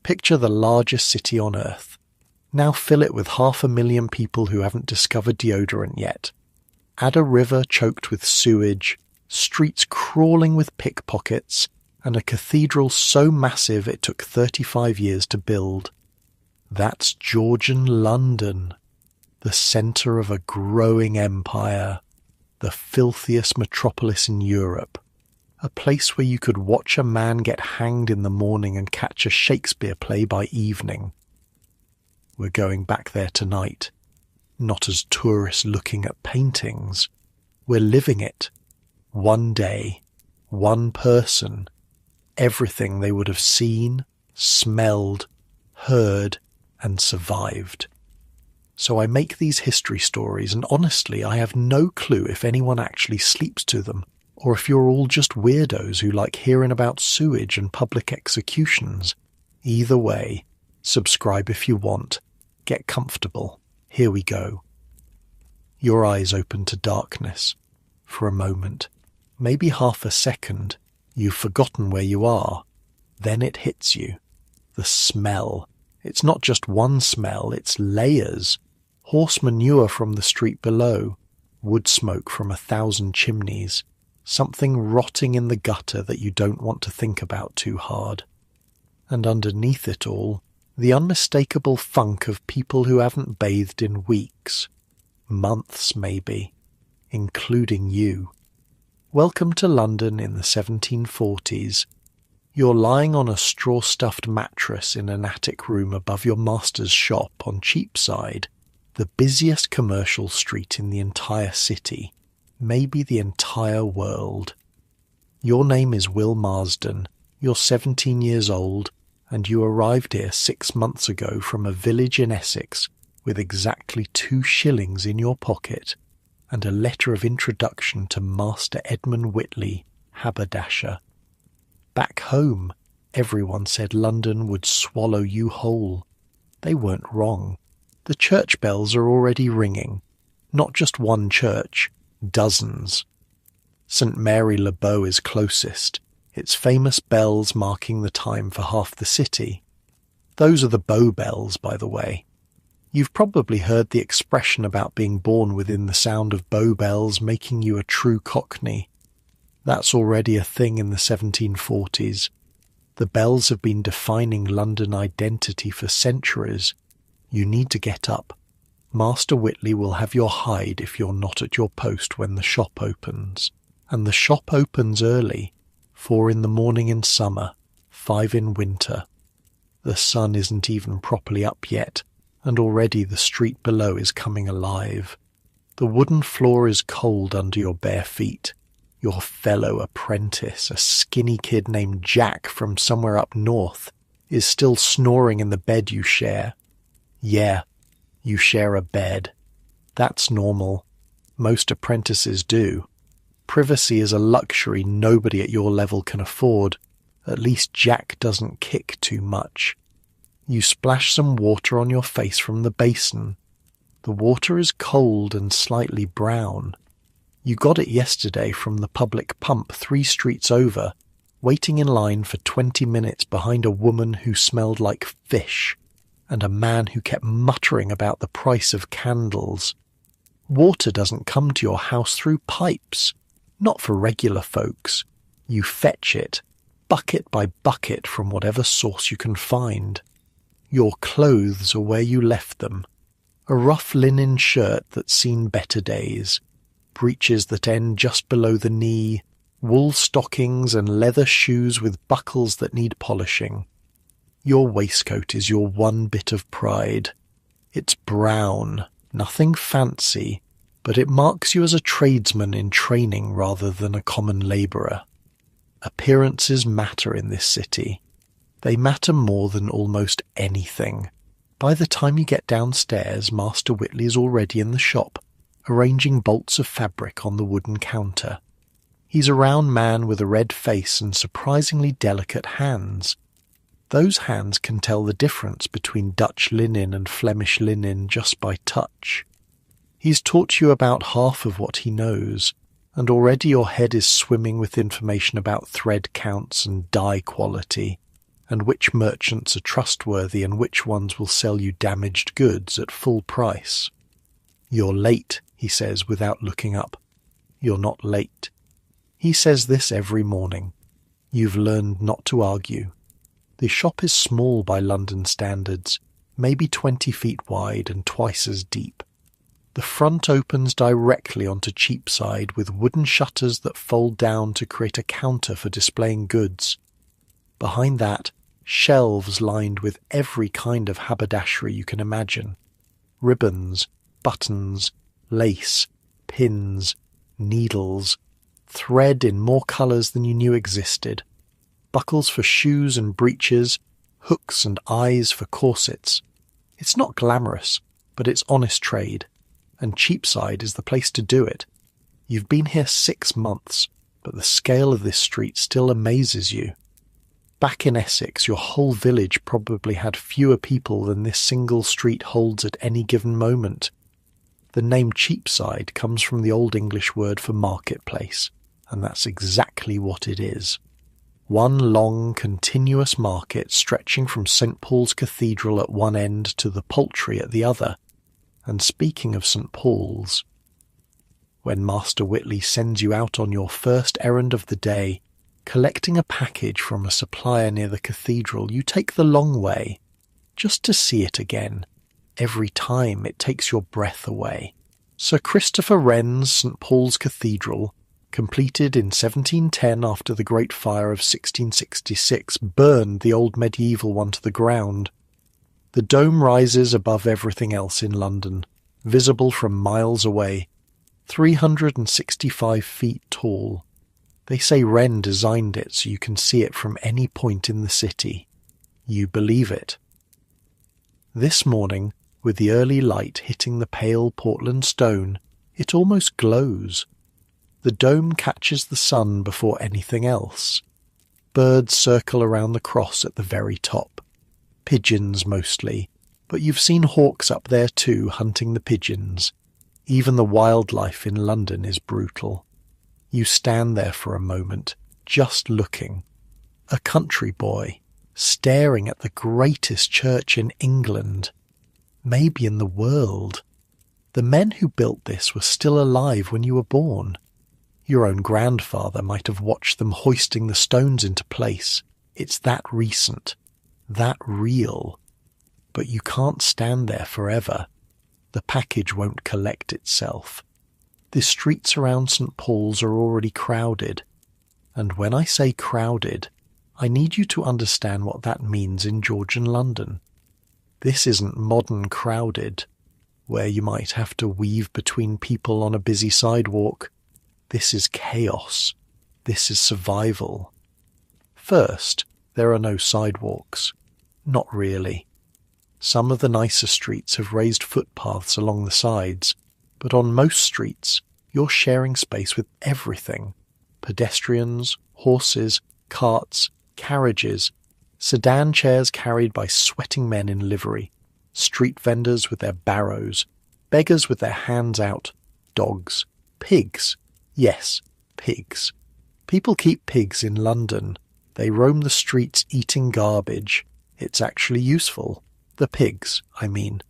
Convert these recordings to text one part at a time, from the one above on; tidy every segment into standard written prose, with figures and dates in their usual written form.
Picture the largest city on Earth. Now fill it with 500,000 people who haven't discovered deodorant yet. Add a river choked with sewage, streets crawling with pickpockets, and a cathedral so massive it took 35 years to build. That's Georgian London, the centre of a growing empire, the filthiest metropolis in Europe, a place where you could watch a man get hanged in the morning and catch a Shakespeare play by evening. We're going back there tonight, not as tourists looking at paintings. We're living it. One day, one person, everything they would have seen, smelled, heard, and survived. So I make these history stories, and honestly, I have no clue if anyone actually sleeps to them, or if you're all just weirdos who like hearing about sewage and public executions. Either way, subscribe if you want. Get comfortable. Here we go. Your eyes open to darkness. For a moment, maybe half a second, you've forgotten where you are. Then it hits you. The smell. It's not just one smell, it's layers. Horse manure from the street below, wood smoke from 1,000 chimneys, something rotting in the gutter that you don't want to think about too hard. And underneath it all, the unmistakable funk of people who haven't bathed in weeks, months maybe, including you. Welcome to London in the 1740s. You're lying on a straw-stuffed mattress in an attic room above your master's shop on Cheapside, the busiest commercial street in the entire city, maybe the entire world. Your name is Will Marsden, you're 17 years old, and you arrived here 6 months ago from a village in Essex with exactly 2 shillings in your pocket and a letter of introduction to Master Edmund Whitley, haberdasher. Back home, everyone said London would swallow you whole. They weren't wrong. The church bells are already ringing. Not just one church, dozens. St. Mary le Bow is closest, its famous bells marking the time for half the city. Those are the Bow bells, by the way. You've probably heard the expression about being born within the sound of Bow bells making you a true Cockney. That's already a thing in the 1740s. The bells have been defining London identity for centuries. You need to get up. Master Whitley will have your hide if you're not at your post when the shop opens. And the shop opens early, 4 in the morning in summer, 5 in winter. The sun isn't even properly up yet, and already the street below is coming alive. The wooden floor is cold under your bare feet. Your fellow apprentice, a skinny kid named Jack from somewhere up north, is still snoring in the bed you share. Yeah, you share a bed. That's normal. Most apprentices do. Privacy is a luxury nobody at your level can afford. At least Jack doesn't kick too much. You splash some water on your face from the basin. The water is cold and slightly brown. You got it yesterday from the public pump 3 streets over, waiting in line for 20 minutes behind a woman who smelled like fish, and a man who kept muttering about the price of candles. Water doesn't come to your house through pipes, not for regular folks. You fetch it, bucket by bucket from whatever source you can find. Your clothes are where you left them. A rough linen shirt that's seen better days, breeches that end just below the knee, wool stockings and leather shoes with buckles that need polishing. Your waistcoat is your one bit of pride. It's brown, nothing fancy, but it marks you as a tradesman in training rather than a common labourer. Appearances matter in this city. They matter more than almost anything. By the time you get downstairs, Master Whitley is already in the shop, arranging bolts of fabric on the wooden counter. He's a round man with a red face and surprisingly delicate hands. Those hands can tell the difference between Dutch linen and Flemish linen just by touch. He's taught you about half of what he knows, and already your head is swimming with information about thread counts and dye quality, and which merchants are trustworthy and which ones will sell you damaged goods at full price. "You're late," he says without looking up. "You're not late." He says this every morning. You've learned not to argue. The shop is small by London standards, maybe 20 feet wide and twice as deep. The front opens directly onto Cheapside with wooden shutters that fold down to create a counter for displaying goods. Behind that, shelves lined with every kind of haberdashery you can imagine. Ribbons, buttons, lace, pins, needles, thread in more colours than you knew existed, buckles for shoes and breeches, hooks and eyes for corsets. It's not glamorous, but it's honest trade, and Cheapside is the place to do it. You've been here 6 months, but the scale of this street still amazes you. Back in Essex, your whole village probably had fewer people than this single street holds at any given moment. The name Cheapside comes from the Old English word for marketplace, and that's exactly what it is. One long, continuous market stretching from St. Paul's Cathedral at one end to the Poultry at the other. And speaking of St. Paul's, when Master Whitley sends you out on your first errand of the day, collecting a package from a supplier near the cathedral, you take the long way, just to see it again. Every time it takes your breath away. Sir Christopher Wren's St. Paul's Cathedral, completed in 1710 after the Great Fire of 1666, burned the old medieval one to the ground. The dome rises above everything else in London, visible from miles away, 365 feet tall. They say Wren designed it so you can see it from any point in the city. You believe it. This morning, with the early light hitting the pale Portland stone, it almost glows. The dome catches the sun before anything else. Birds circle around the cross at the very top. Pigeons mostly, but you've seen hawks up there too hunting the pigeons. Even the wildlife in London is brutal. You stand there for a moment, just looking. A country boy, staring at the greatest church in England, maybe in the world. The men who built this were still alive when you were born. Your own grandfather might have watched them hoisting the stones into place. It's that recent. That real. But you can't stand there forever. The package won't collect itself. The streets around St. Paul's are already crowded. And when I say crowded, I need you to understand what that means in Georgian London. This isn't modern crowded, where you might have to weave between people on a busy sidewalk. This is chaos. This is survival. First, there are no sidewalks. Not really. Some of the nicer streets have raised footpaths along the sides, but on most streets, you're sharing space with everything. Pedestrians, horses, carts, carriages, sedan chairs carried by sweating men in livery, street vendors with their barrows, beggars with their hands out, dogs, pigs. Yes, pigs. People keep pigs in London. They roam the streets eating garbage. It's actually useful. The pigs, I mean.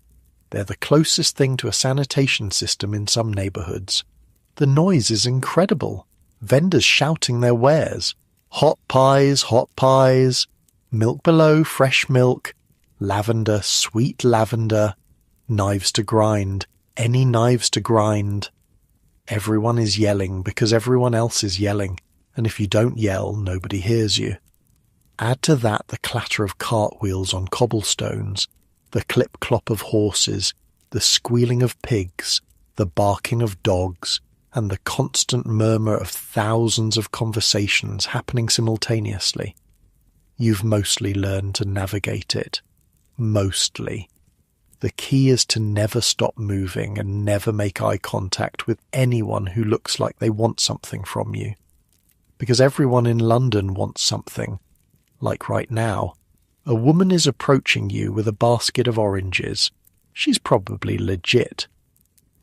They're the closest thing to a sanitation system in some neighbourhoods. The noise is incredible. Vendors shouting their wares. Hot pies, milk below, fresh milk, lavender, sweet lavender, knives to grind, any knives to grind. Everyone is yelling because everyone else is yelling, and if you don't yell, nobody hears you. Add to that the clatter of cartwheels on cobblestones, the clip-clop of horses, the squealing of pigs, the barking of dogs, and the constant murmur of thousands of conversations happening simultaneously. You've mostly learned to navigate it. Mostly. The key is to never stop moving and never make eye contact with anyone who looks like they want something from you. Because everyone in London wants something. Like right now, a woman is approaching you with a basket of oranges. She's probably legit.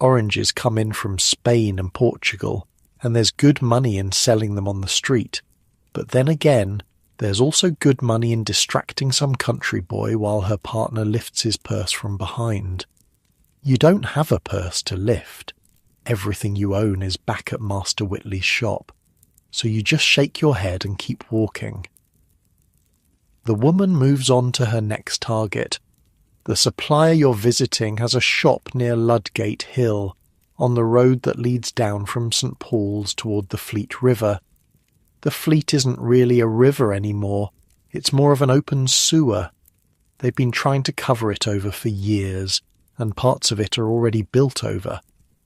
Oranges come in from Spain and Portugal, and there's good money in selling them on the street. But then again, There's also good money in distracting some country boy while her partner lifts his purse from behind. You don't have a purse to lift. Everything you own is back at Master Whitley's shop, so you just shake your head and keep walking. The woman moves on to her next target. The supplier you're visiting has a shop near Ludgate Hill, on the road that leads down from St. Paul's toward the Fleet River. The Fleet isn't really a river anymore, it's more of an open sewer. They've been trying to cover it over for years, and parts of it are already built over,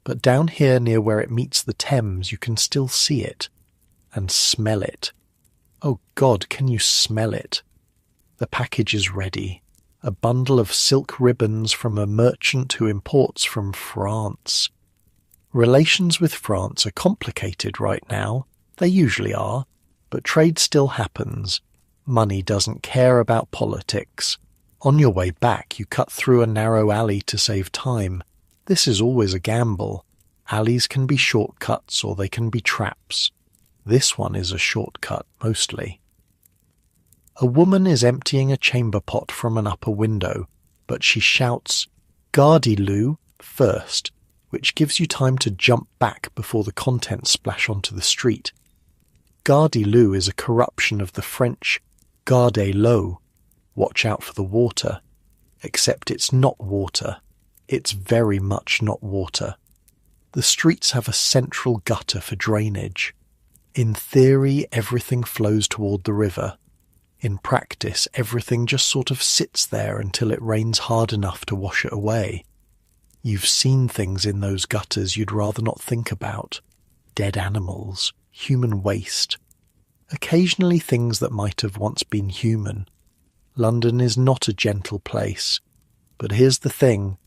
but down here near where it meets the Thames you can still see it, and smell it. Oh God, can you smell it? The package is ready. A bundle of silk ribbons from a merchant who imports from France. Relations with France are complicated right now. They usually are, but trade still happens. Money doesn't care about politics. On your way back, you cut through a narrow alley to save time. This is always a gamble. Alleys can be shortcuts or they can be traps. This one is a shortcut, mostly. A woman is emptying a chamber pot from an upper window, but she shouts, "Gardyloo," first, which gives you time to jump back before the contents splash onto the street. Gardyloo is a corruption of the French "Gardez l'eau," watch out for the water, except it's not water. It's very much not water. The streets have a central gutter for drainage. In theory, everything flows toward the river. In practice, everything just sort of sits there until it rains hard enough to wash it away. You've seen things in those gutters you'd rather not think about. Dead animals, human waste. Occasionally things that might have once been human. London is not a gentle place. But here's the thing.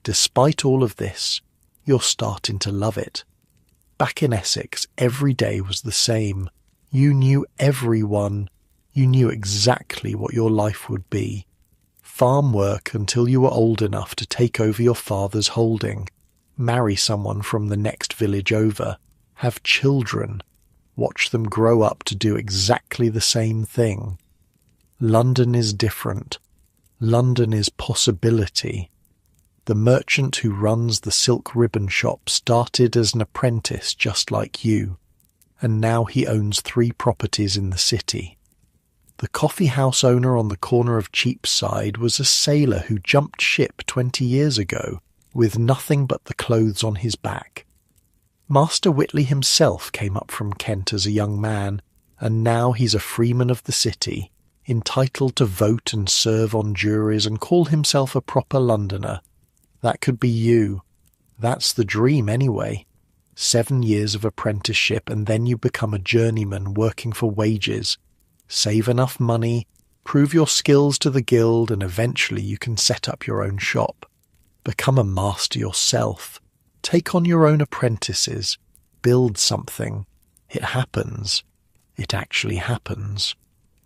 Despite all of this, you're starting to love it. Back in Essex, every day was the same. You knew everyone. You knew exactly what your life would be. Farm work until you were old enough to take over your father's holding, marry someone from the next village over, have children, watch them grow up to do exactly the same thing. London is different. London is possibility. The merchant who runs the silk ribbon shop started as an apprentice just like you, and now he owns 3 properties in the city. The coffee house owner on the corner of Cheapside was a sailor who jumped ship 20 years ago with nothing but the clothes on his back. Master Whitley himself came up from Kent as a young man, and now he's a freeman of the city, entitled to vote and serve on juries and call himself a proper Londoner. That could be you. That's the dream anyway. 7 years of apprenticeship and then you become a journeyman working for wages. Save enough money, prove your skills to the guild, and eventually you can set up your own shop. Become a master yourself. Take on your own apprentices. Build something. It happens. It actually happens.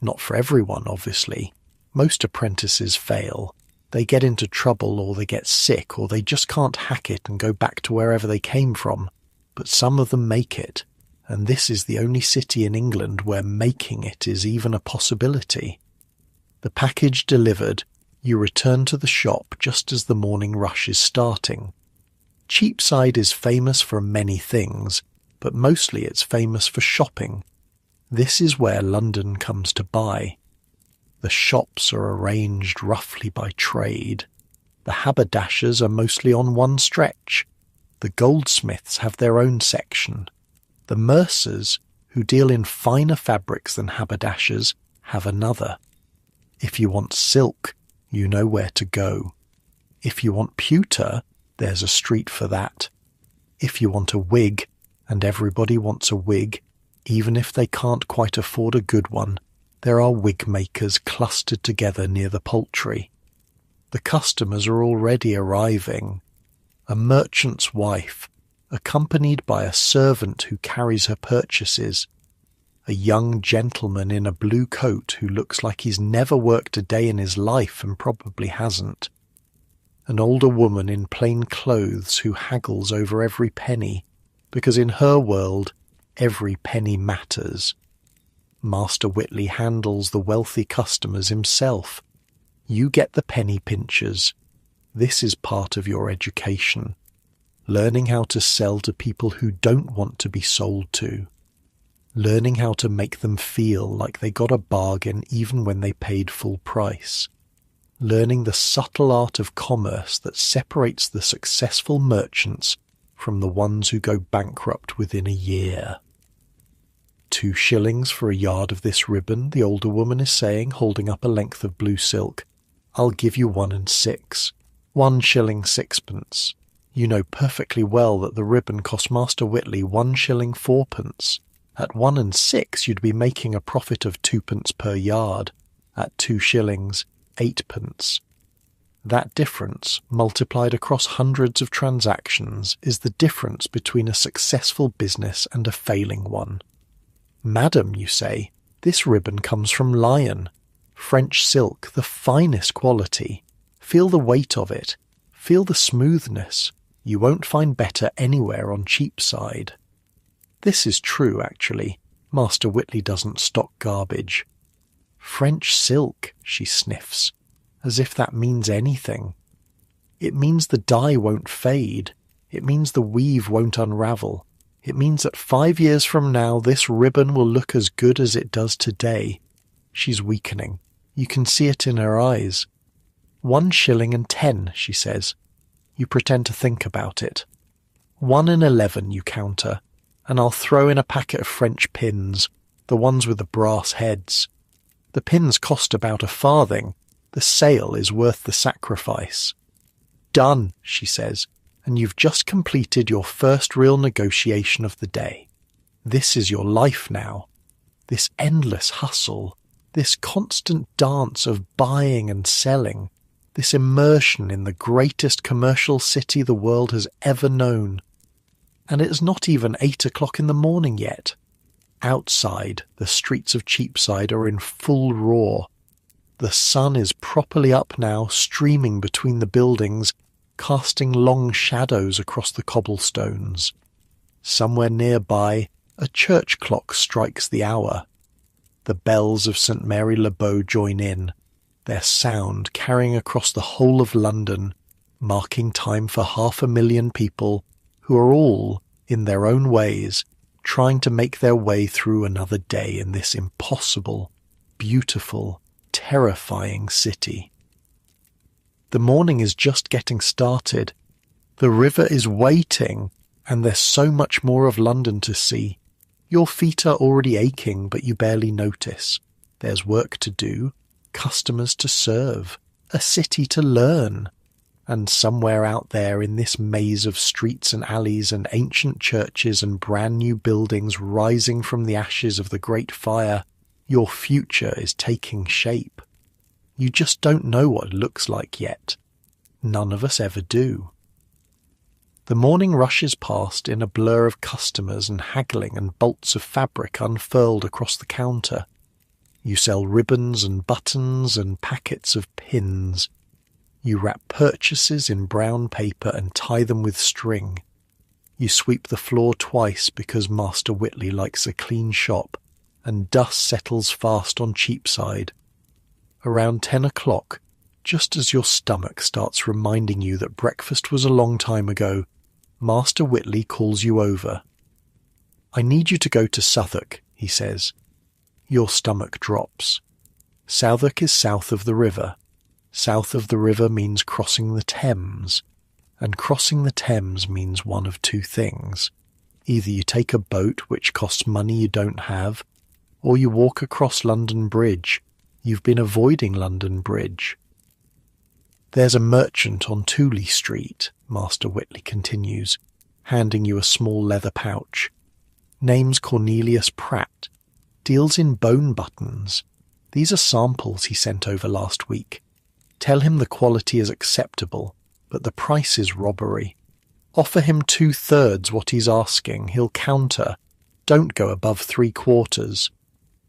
Not for everyone, obviously. Most apprentices fail. They get into trouble, or they get sick, or they just can't hack it and go back to wherever they came from. But some of them make it. And this is the only city in England where making it is even a possibility. The package delivered, you return to the shop just as the morning rush is starting. Cheapside is famous for many things, but mostly it's famous for shopping. This is where London comes to buy. The shops are arranged roughly by trade. The haberdashers are mostly on one stretch. The goldsmiths have their own section. The mercers, who deal in finer fabrics than haberdashers, have another. If you want silk, you know where to go. If you want pewter, there's a street for that. If you want a wig, and everybody wants a wig, even if they can't quite afford a good one, there are wig makers clustered together near the Poultry. The customers are already arriving. A merchant's wife, accompanied by a servant who carries her purchases, a young gentleman in a blue coat who looks like he's never worked a day in his life and probably hasn't, an older woman in plain clothes who haggles over every penny, because in her world every penny matters. Master Whitley handles the wealthy customers himself. You get the penny pinchers. This is part of your education. Learning how to sell to people who don't want to be sold to. Learning how to make them feel like they got a bargain even when they paid full price. Learning the subtle art of commerce that separates the successful merchants from the ones who go bankrupt within a year. 2 shillings for a yard of this ribbon, the older woman is saying, holding up a length of blue silk. I'll give you 1 6. 1 shilling 6pence. You know perfectly well that the ribbon cost Master Whitley 1 shilling 4pence. At 1 6 you'd be making a profit of 2pence per yard. At 2 shillings, 8pence. That difference, multiplied across hundreds of transactions, is the difference between a successful business and a failing one. Madam, you say, this ribbon comes from Lyon. French silk, the finest quality. Feel the weight of it. Feel the smoothness. You won't find better anywhere on Cheapside. This is true, actually. Master Whitley doesn't stock garbage. French silk, she sniffs, as if that means anything. It means the dye won't fade. It means the weave won't unravel. It means that 5 years from now this ribbon will look as good as it does today. She's weakening. You can see it in her eyes. 1 shilling and 10, she says. You pretend to think about it. 1 and 11, you counter, and I'll throw in a packet of French pins, the ones with the brass heads. The pins cost about a farthing. The sale is worth the sacrifice. Done, she says, and you've just completed your first real negotiation of the day. This is your life now. This endless hustle, this constant dance of buying and selling, this immersion in the greatest commercial city the world has ever known. And it's not even 8 o'clock in the morning yet. Outside, the streets of Cheapside are in full roar. The sun is properly up now, streaming between the buildings, casting long shadows across the cobblestones. Somewhere nearby, a church clock strikes the hour. The bells of St. Mary le Bow join in, their sound carrying across the whole of London, marking time for 500,000 people who are all, in their own ways, trying to make their way through another day in this impossible, beautiful, terrifying city. The morning is just getting started. The river is waiting, and there's so much more of London to see. Your feet are already aching, but you barely notice. There's work to do, customers to serve, a city to learn. And somewhere out there in this maze of streets and alleys and ancient churches and brand new buildings rising from the ashes of the Great Fire, your future is taking shape. You just don't know what it looks like yet. None of us ever do. The morning rushes past in a blur of customers and haggling and bolts of fabric unfurled across the counter. You sell ribbons and buttons and packets of pins. You wrap purchases in brown paper and tie them with string. You sweep the floor twice because Master Whitley likes a clean shop, and dust settles fast on Cheapside. Around 10 o'clock, just as your stomach starts reminding you that breakfast was a long time ago, Master Whitley calls you over. I need you to go to Southwark, he says. Your stomach drops. Southwark is south of the river. South of the river means crossing the Thames, and crossing the Thames means one of 2 things. Either you take a boat, which costs money you don't have, or you walk across London Bridge. You've been avoiding London Bridge. There's a merchant on Tooley Street, Master Whitley continues, handing you a small leather pouch. Name's Cornelius Pratt. Deals in bone buttons. These are samples he sent over last week. Tell him the quality is acceptable, but the price is robbery. Offer him 2/3 what he's asking. He'll counter. Don't go above 3/4.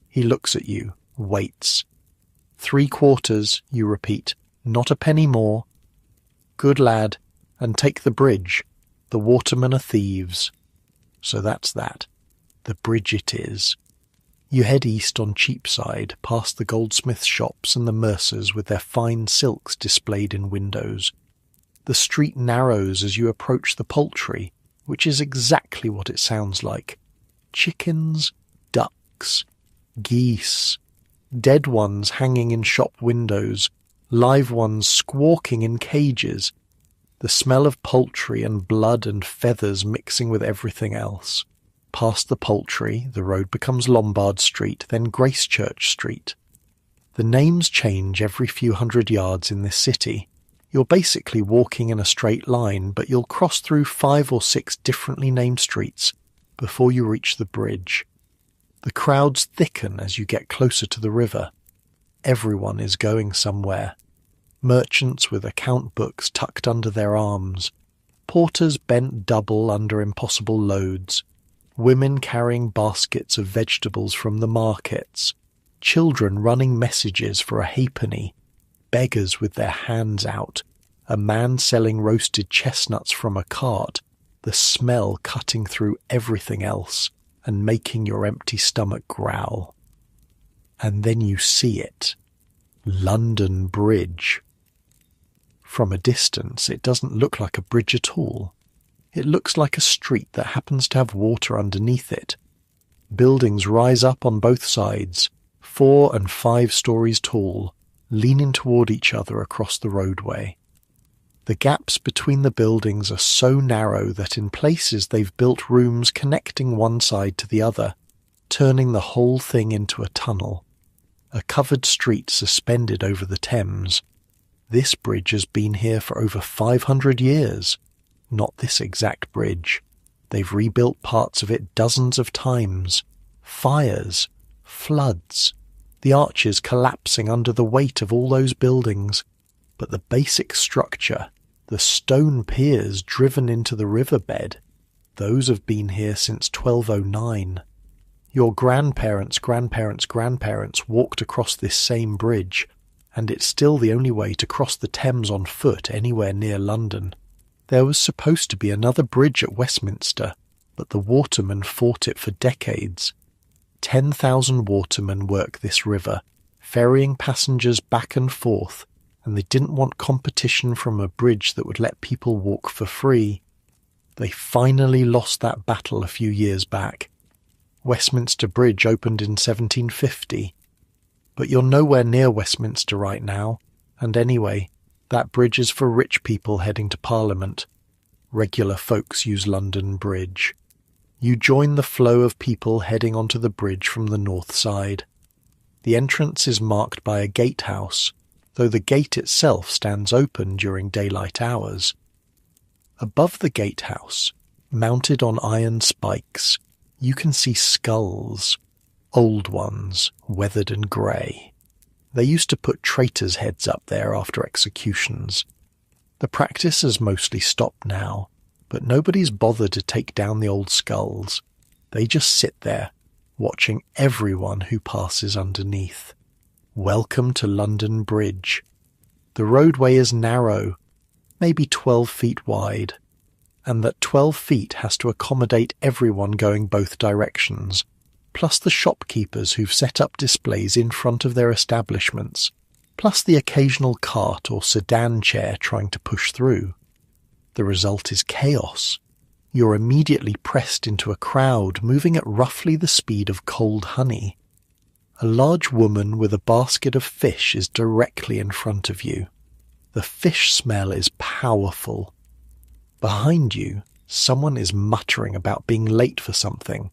He looks at you, waits. 3/4, you repeat, not a penny more. Good lad, and take the bridge. The watermen are thieves. So that's that. The bridge it is. You head east on Cheapside, past the goldsmith shops and the mercers with their fine silks displayed in windows. The street narrows as you approach the poultry, which is exactly what it sounds like. Chickens, ducks, geese, dead ones hanging in shop windows, live ones squawking in cages, the smell of poultry and blood and feathers mixing with everything else. Past the poultry, the road becomes Lombard Street, then Gracechurch Street. The names change every few hundred yards in this city. You're basically walking in a straight line, but you'll cross through 5 or 6 differently named streets before you reach the bridge. The crowds thicken as you get closer to the river. Everyone is going somewhere. Merchants with account books tucked under their arms, porters bent double under impossible loads, women carrying baskets of vegetables from the markets, children running messages for a halfpenny, beggars with their hands out, a man selling roasted chestnuts from a cart, the smell cutting through everything else and making your empty stomach growl. And then you see it. London Bridge. From a distance, it doesn't look like a bridge at all. It looks like a street that happens to have water underneath it. Buildings rise up on both sides, 4 and 5 stories tall, leaning toward each other across the roadway. The gaps between the buildings are so narrow that in places they've built rooms connecting one side to the other, turning the whole thing into a tunnel. A covered street suspended over the Thames. This bridge has been here for over 500 years. Not this exact bridge. They've rebuilt parts of it dozens of times. Fires, floods, the arches collapsing under the weight of all those buildings. But the basic structure, the stone piers driven into the riverbed, those have been here since 1209. Your grandparents' walked across this same bridge, and it's still the only way to cross the Thames on foot anywhere near London. There was supposed to be another bridge at Westminster, but the watermen fought it for decades. 10,000 watermen work this river, ferrying passengers back and forth, and they didn't want competition from a bridge that would let people walk for free. They finally lost that battle a few years back. Westminster Bridge opened in 1750. But you're nowhere near Westminster right now, and anyway, that bridge is for rich people heading to Parliament. Regular folks use London Bridge. You join the flow of people heading onto the bridge from the north side. The entrance is marked by a gatehouse, though the gate itself stands open during daylight hours. Above the gatehouse, mounted on iron spikes, you can see skulls. Old ones, weathered and grey. They used to put traitors' heads up there after executions. The practice has mostly stopped now, but nobody's bothered to take down the old skulls. They just sit there, watching everyone who passes underneath. Welcome to London Bridge. The roadway is narrow, maybe 12 feet wide, and that 12 feet has to accommodate everyone going both directions, plus the shopkeepers who've set up displays in front of their establishments, plus the occasional cart or sedan chair trying to push through. The result is chaos. You're immediately pressed into a crowd moving at roughly the speed of cold honey. A large woman with a basket of fish is directly in front of you. The fish smell is powerful. Behind you, someone is muttering about being late for something.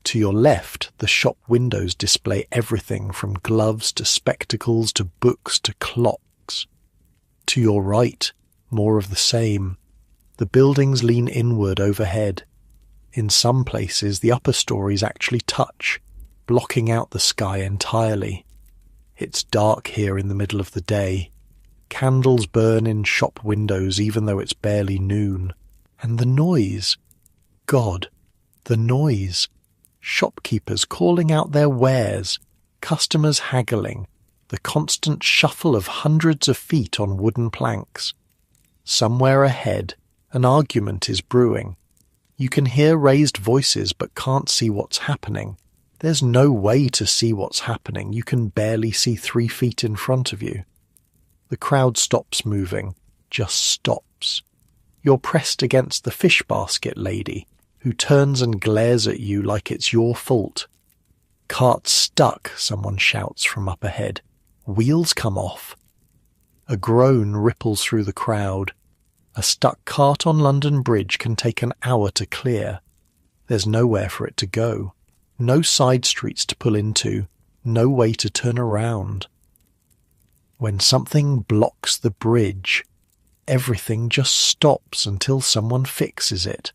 To your left, the shop windows display everything from gloves to spectacles to books to clocks. To your right, more of the same. The buildings lean inward overhead. In some places, the upper stories actually touch, blocking out the sky entirely. It's dark here in the middle of the day. Candles burn in shop windows even though it's barely noon. And the noise. God, the noise. Shopkeepers calling out their wares, customers haggling, the constant shuffle of hundreds of feet on wooden planks. Somewhere ahead, an argument is brewing. You can hear raised voices but can't see what's happening. There's no way to see what's happening. You can barely see 3 feet in front of you. The crowd stops moving, just stops. You're pressed against the fish basket lady, who turns and glares at you like it's your fault. "Cart's stuck," someone shouts from up ahead. "Wheels come off." A groan ripples through the crowd. A stuck cart on London Bridge can take an hour to clear. There's nowhere for it to go. No side streets to pull into. No way to turn around. When something blocks the bridge, everything just stops until someone fixes it.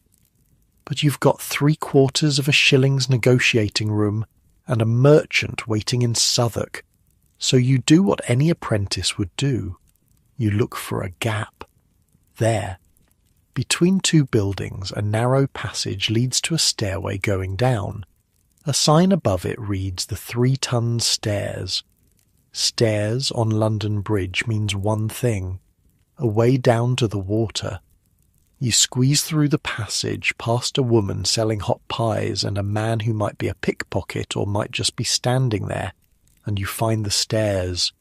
But you've got 3/4 of a shilling's negotiating room and a merchant waiting in Southwark, so you do what any apprentice would do. You look for a gap. There. Between 2 buildings, a narrow passage leads to a stairway going down. A sign above it reads the 3-ton stairs. Stairs on London Bridge means one thing: a way down to the water. You squeeze through the passage past a woman selling hot pies and a man who might be a pickpocket or might just be standing there, and you find the stairs.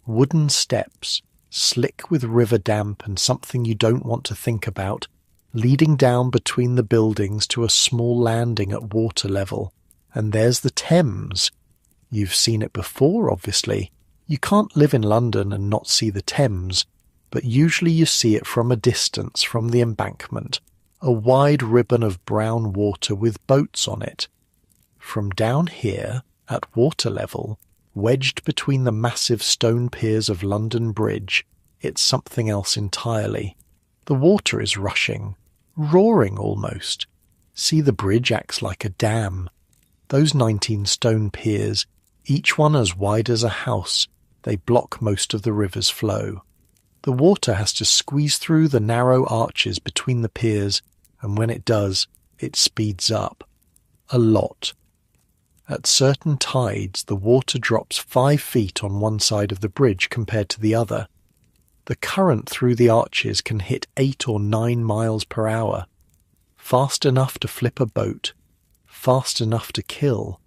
Wooden steps, slick with river damp and something you don't want to think about, leading down between the buildings to a small landing at water level. And there's the Thames. You've seen it before, obviously. You can't live in London and not see the Thames, but usually you see it from a distance from the embankment, a wide ribbon of brown water with boats on it. From down here, at water level, wedged between the massive stone piers of London Bridge, it's something else entirely. The water is rushing, roaring almost. See, the bridge acts like a dam. Those 19 stone piers, each one as wide as a house, they block most of the river's flow. The water has to squeeze through the narrow arches between the piers, and when it does, it speeds up. A lot. At certain tides, the water drops 5 feet on one side of the bridge compared to the other. The current through the arches can hit 8 or 9 miles per hour. Fast enough to flip a boat. Fast enough to kill.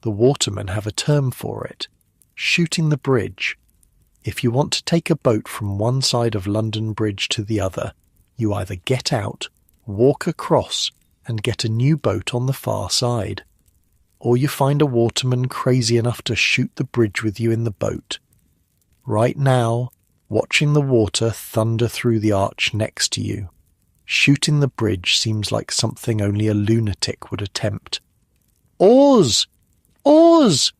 The watermen have a term for it. Shooting the bridge. If you want to take a boat from one side of London Bridge to the other, you either get out, walk across, and get a new boat on the far side. Or you find a waterman crazy enough to shoot the bridge with you in the boat. Right now, watching the water thunder through the arch next to you, shooting the bridge seems like something only a lunatic would attempt. "Oars! Oars!"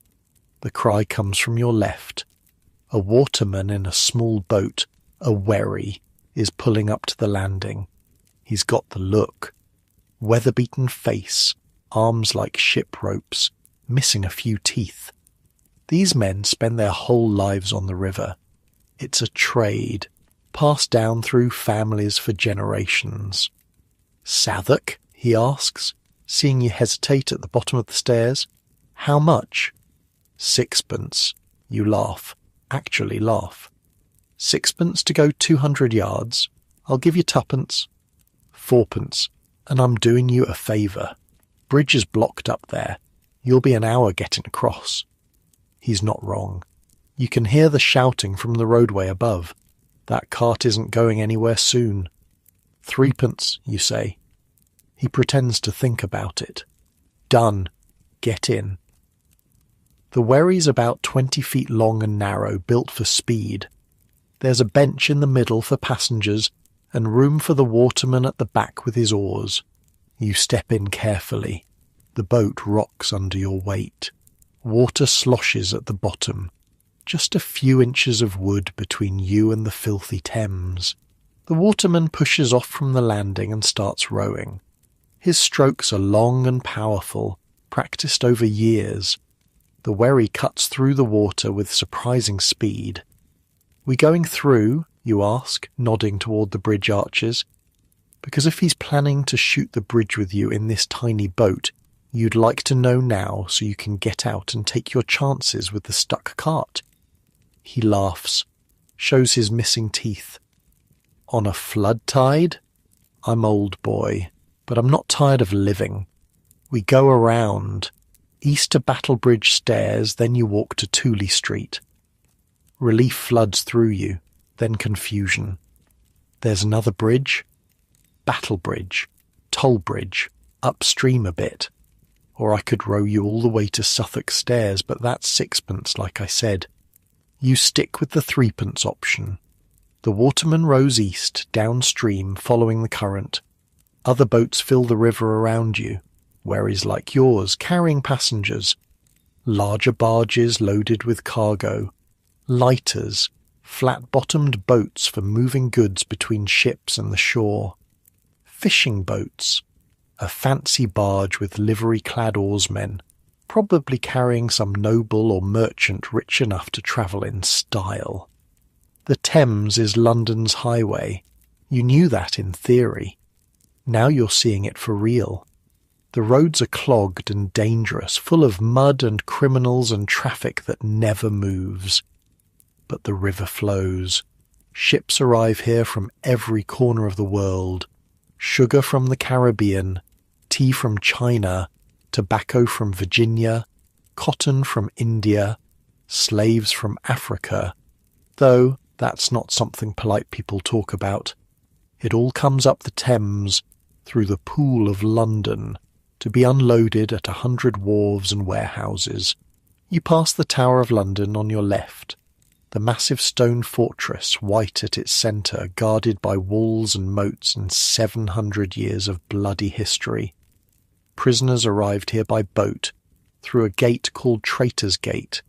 The cry comes from your left. A waterman in a small boat, a wherry, is pulling up to the landing. He's got the look. Weather-beaten face, arms like ship ropes, missing a few teeth. These men spend their whole lives on the river. It's a trade, passed down through families for generations. "Southwark?" he asks, seeing you hesitate at the bottom of the stairs. "How much?" "6pence." You laugh. Actually laugh. "6pence to go 200 yards. I'll give you 2pence. 4pence. And I'm doing you a favour. Bridge is blocked up there. You'll be an hour getting across." He's not wrong. You can hear the shouting from the roadway above. That cart isn't going anywhere soon. 3pence, you say. He pretends to think about it. "Done. Get in." The wherry's about 20 feet long and narrow, built for speed. There's a bench in the middle for passengers and room for the waterman at the back with his oars. You step in carefully. The boat rocks under your weight. Water sloshes at the bottom. Just a few inches of wood between you and the filthy Thames. The waterman pushes off from the landing and starts rowing. His strokes are long and powerful, practiced over years. The wherry cuts through the water with surprising speed. "We going through?" you ask, nodding toward the bridge arches. Because if he's planning to shoot the bridge with you in this tiny boat, you'd like to know now so you can get out and take your chances with the stuck cart. He laughs, shows his missing teeth. "On a flood tide? I'm old, boy, but I'm not tired of living. We go around. East to Battlebridge Stairs, then you walk to Tooley Street. Relief floods through you, then confusion. There's another bridge. Battlebridge, Tollbridge, upstream a bit. Or I could row you all the way to Suffolk Stairs, but that's sixpence, like I said. You stick with the threepence option. The waterman rows east, downstream, following the current. Other boats fill the river around you, wherries like yours, carrying passengers. Larger barges loaded with cargo. Lighters, flat-bottomed boats for moving goods between ships and the shore. Fishing boats, a fancy barge with livery-clad oarsmen, probably carrying some noble or merchant rich enough to travel in style. The Thames is London's highway. You knew that in theory. Now you're seeing it for real. The roads are clogged and dangerous, full of mud and criminals and traffic that never moves. But the river flows. Ships arrive here from every corner of the world. Sugar from the Caribbean, tea from China, tobacco from Virginia, cotton from India, slaves from Africa, though that's not something polite people talk about. It all comes up the Thames, through the Pool of London, to be unloaded at 100 wharves and warehouses. You pass the Tower of London on your left, the massive stone fortress, white at its centre, guarded by walls and moats and 700 years of bloody history. Prisoners arrived here by boat, through a gate called Traitor's Gate.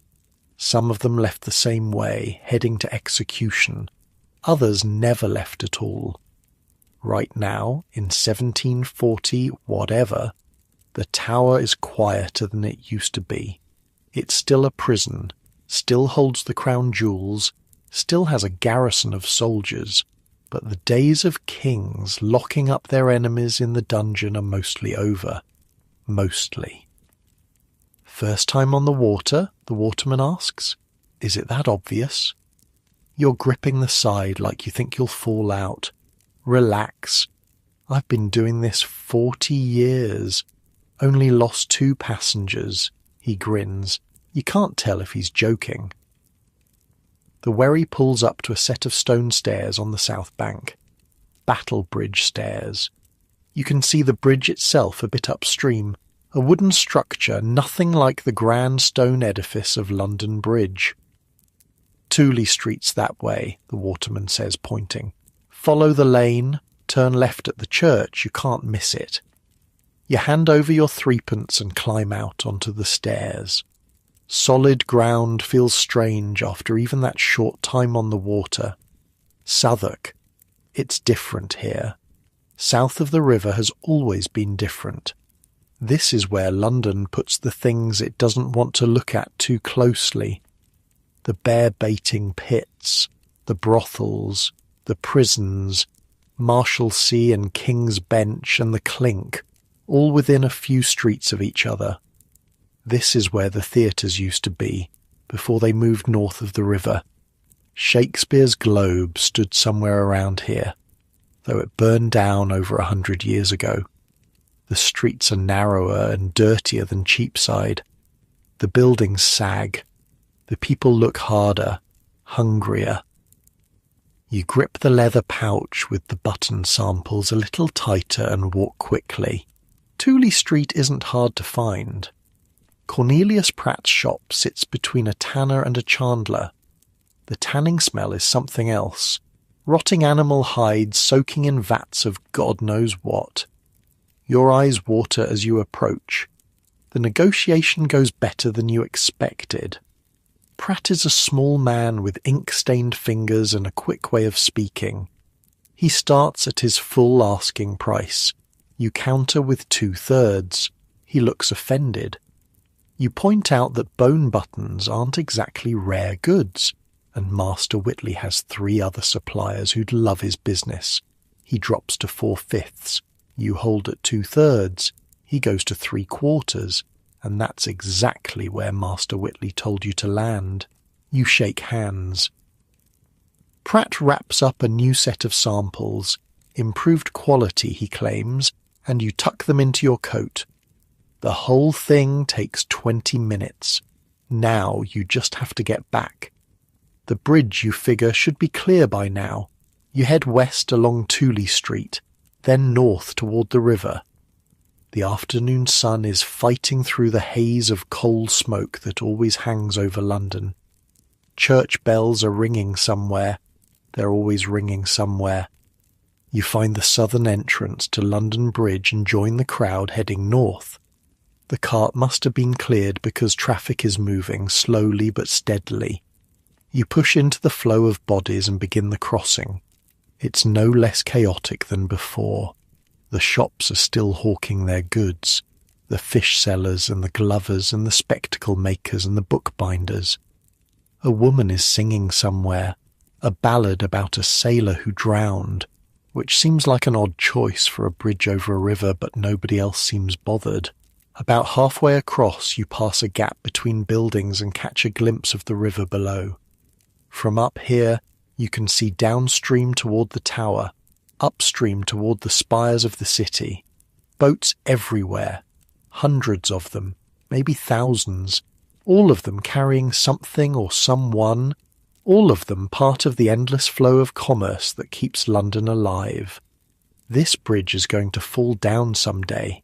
Some of them left the same way, heading to execution. Others never left at all. Right now, in 1740 whatever, the tower is quieter than it used to be. It's still a prison, still holds the crown jewels, still has a garrison of soldiers, but the days of kings locking up their enemies in the dungeon are mostly over. Mostly. First time on the water? The waterman asks. Is it that obvious? You're gripping the side like you think you'll fall out. Relax. I've been doing this 40 years. Only lost 2 passengers. He grins. You can't tell if he's joking. The wherry pulls up to a set of stone stairs on the south bank. Battlebridge Stairs. You can see the bridge itself a bit upstream, a wooden structure nothing like the grand stone edifice of London Bridge. Tooley Street's that way, the waterman says, pointing. Follow the lane, turn left at the church, you can't miss it. You hand over your threepence and climb out onto the stairs. Solid ground feels strange after even that short time on the water. Southwark. It's different here. South of the river has always been different. This is where London puts the things it doesn't want to look at too closely. The bear-baiting pits, the brothels, the prisons, Marshalsea and King's Bench and the Clink, all within a few streets of each other. This is where the theatres used to be, before they moved north of the river. Shakespeare's Globe stood somewhere around here, though it burned down over 100 years ago. The streets are narrower and dirtier than Cheapside. The buildings sag. The people look harder, hungrier. You grip the leather pouch with the button samples a little tighter and walk quickly. Tooley Street isn't hard to find. Cornelius Pratt's shop sits between a tanner and a chandler. The tanning smell is something else. Rotting animal hides soaking in vats of God knows what. Your eyes water as you approach. The negotiation goes better than you expected. Pratt is a small man with ink-stained fingers and a quick way of speaking. He starts at his full asking price. You counter with 2/3. He looks offended. You point out that bone buttons aren't exactly rare goods, and Master Whitley has 3 other suppliers who'd love his business. He drops to 4/5. You hold at 2/3. He goes to 3/4, and that's exactly where Master Whitley told you to land. You shake hands. Pratt wraps up a new set of samples, improved quality, he claims, and you tuck them into your coat. The whole thing takes 20 minutes. Now you just have to get back. The bridge, you figure, should be clear by now. You head west along Tooley Street, then north toward the river. The afternoon sun is fighting through the haze of coal smoke that always hangs over London. Church bells are ringing somewhere. They're always ringing somewhere. You find the southern entrance to London Bridge and join the crowd heading north. The cart must have been cleared because traffic is moving slowly but steadily. You push into the flow of bodies and begin the crossing. It's no less chaotic than before. The shops are still hawking their goods, the fish sellers and the glovers and the spectacle makers and the bookbinders. A woman is singing somewhere, a ballad about a sailor who drowned, which seems like an odd choice for a bridge over a river, but nobody else seems bothered. About halfway across, you pass a gap between buildings and catch a glimpse of the river below. From up here, you can see downstream toward the tower, upstream toward the spires of the city. Boats everywhere, hundreds of them, maybe thousands, all of them carrying something or someone, all of them part of the endless flow of commerce that keeps London alive. This bridge is going to fall down someday.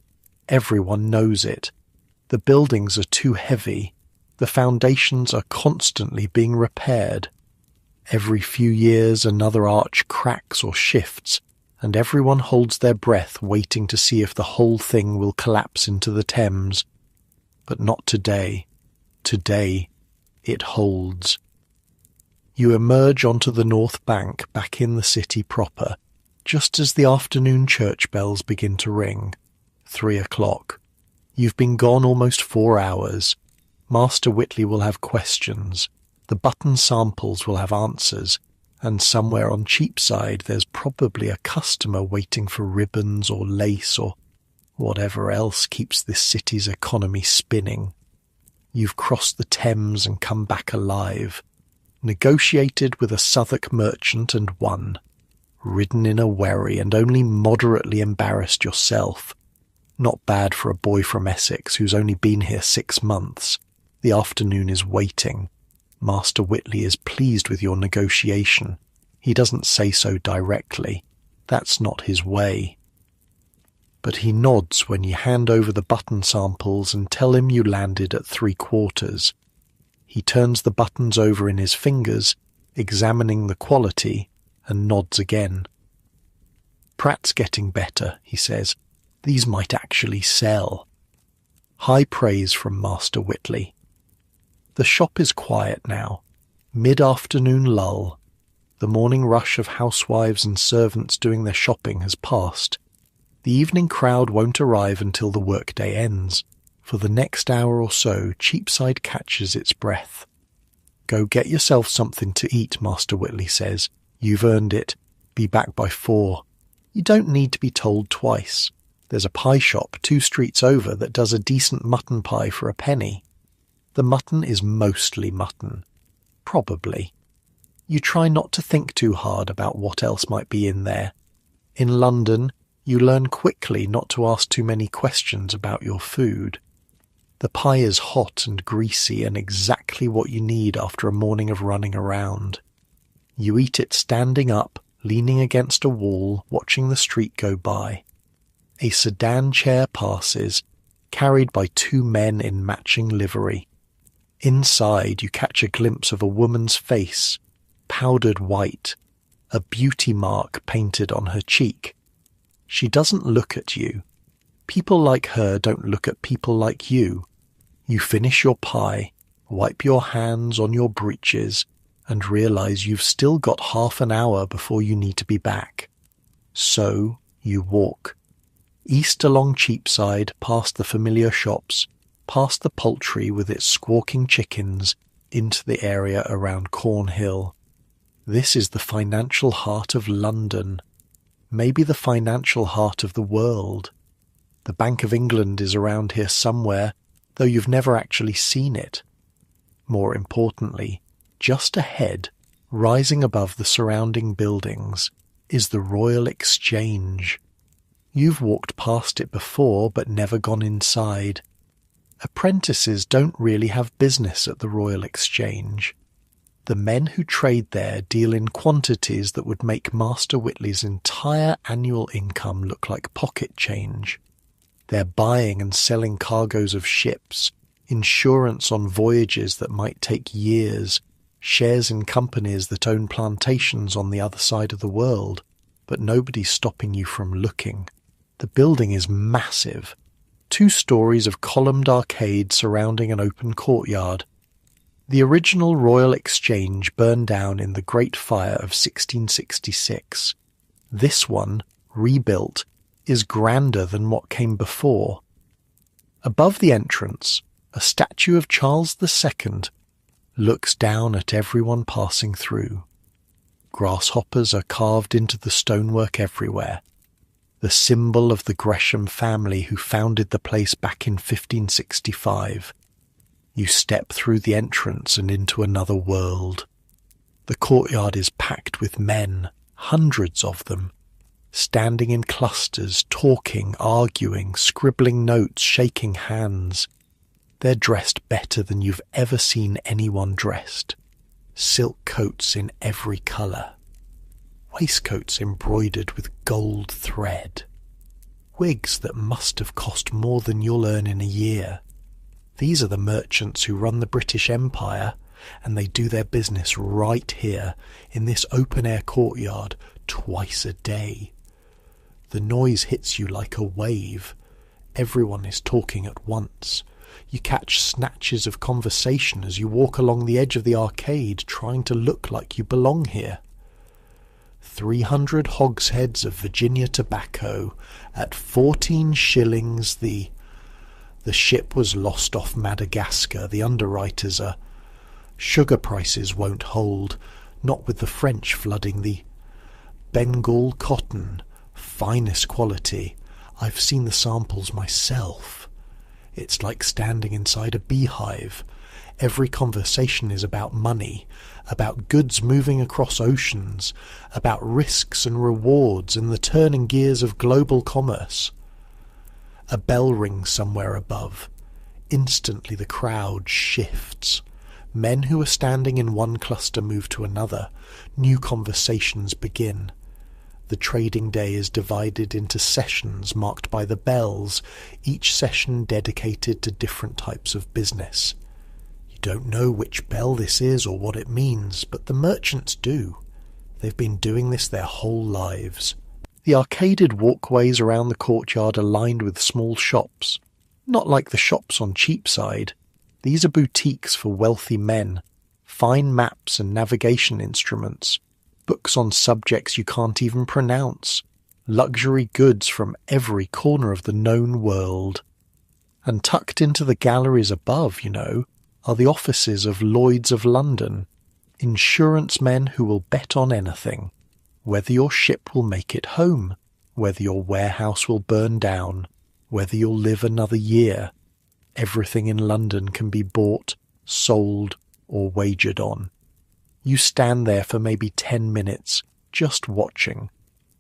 Everyone knows it. The buildings are too heavy. The foundations are constantly being repaired. Every few years another arch cracks or shifts, and everyone holds their breath waiting to see if the whole thing will collapse into the Thames. But not today. Today, it holds. You emerge onto the north bank back in the city proper, just as the afternoon church bells begin to ring. 3 o'clock. You've been gone almost 4 hours. Master Whitley will have questions. The button samples will have answers. And somewhere on Cheapside there's probably a customer waiting for ribbons or lace or whatever else keeps this city's economy spinning. You've crossed the Thames and come back alive. Negotiated with a Southwark merchant and won. Ridden in a wherry and only moderately embarrassed yourself. Not bad for a boy from Essex who's only been here 6 months. The afternoon is waiting. Master Whitley is pleased with your negotiation. He doesn't say so directly. That's not his way. But he nods when you hand over the button samples and tell him you landed at 3/4. He turns the buttons over in his fingers, examining the quality, and nods again. Pratt's getting better, he says. These might actually sell. High praise from Master Whitley. The shop is quiet now. Mid-afternoon lull. The morning rush of housewives and servants doing their shopping has passed. The evening crowd won't arrive until the workday ends. For the next hour or so, Cheapside catches its breath. Go get yourself something to eat, Master Whitley says. You've earned it. Be back by 4. You don't need to be told twice. There's a pie shop 2 streets over that does a decent mutton pie for a penny. The mutton is mostly mutton. Probably. You try not to think too hard about what else might be in there. In London, you learn quickly not to ask too many questions about your food. The pie is hot and greasy and exactly what you need after a morning of running around. You eat it standing up, leaning against a wall, watching the street go by. A sedan chair passes, carried by 2 men in matching livery. Inside you catch a glimpse of a woman's face, powdered white, a beauty mark painted on her cheek. She doesn't look at you. People like her don't look at people like you. You finish your pie, wipe your hands on your breeches, and realize you've still got half an hour before you need to be back. So you walk. East along Cheapside, past the familiar shops, past the poultry with its squawking chickens, into the area around Cornhill. This is the financial heart of London. Maybe the financial heart of the world. The Bank of England is around here somewhere, though you've never actually seen it. More importantly, just ahead, rising above the surrounding buildings, is the Royal Exchange. You've walked past it before but never gone inside. Apprentices don't really have business at the Royal Exchange. The men who trade there deal in quantities that would make Master Whitley's entire annual income look like pocket change. They're buying and selling cargoes of ships, insurance on voyages that might take years, shares in companies that own plantations on the other side of the world, but nobody's stopping you from looking. The building is massive. 2 stories of columned arcade surrounding an open courtyard. The original Royal Exchange burned down in the Great Fire of 1666. This one, rebuilt, is grander than what came before. Above the entrance, a statue of Charles II looks down at everyone passing through. Grasshoppers are carved into the stonework everywhere, the symbol of the Gresham family who founded the place back in 1565. You step through the entrance and into another world. The courtyard is packed with men, hundreds of them, standing in clusters, talking, arguing, scribbling notes, shaking hands. They're dressed better than you've ever seen anyone dressed. Silk coats in every colour. Waistcoats embroidered with gold thread. Wigs that must have cost more than you'll earn in a year. These are the merchants who run the British Empire, and they do their business right here, in this open-air courtyard, twice a day. The noise hits you like a wave. Everyone is talking at once. You catch snatches of conversation as you walk along the edge of the arcade, trying to look like you belong here. 300 hogsheads of Virginia tobacco at 14 shillings the ship was lost off Madagascar. The underwriters are... Sugar prices won't hold, not with the French flooding the... Bengal cotton, finest quality. I've seen the samples myself. It's like standing inside a beehive. Every conversation is about money, about goods moving across oceans, about risks and rewards and the turning gears of global commerce. A bell rings somewhere above. Instantly the crowd shifts. Men who are standing in one cluster move to another. New conversations begin. The trading day is divided into sessions marked by the bells, each session dedicated to different types of business. You don't know which bell this is or what it means, but the merchants do. They've been doing this their whole lives. The arcaded walkways around the courtyard are lined with small shops. Not like the shops on Cheapside. These are boutiques for wealthy men. Fine maps and navigation instruments. Books on subjects you can't even pronounce. Luxury goods from every corner of the known world. And tucked into the galleries above, are the offices of Lloyd's of London. Insurance men who will bet on anything. Whether your ship will make it home, whether your warehouse will burn down, whether you'll live another year. Everything in London can be bought, sold, or wagered on. You stand there for maybe 10 minutes, just watching.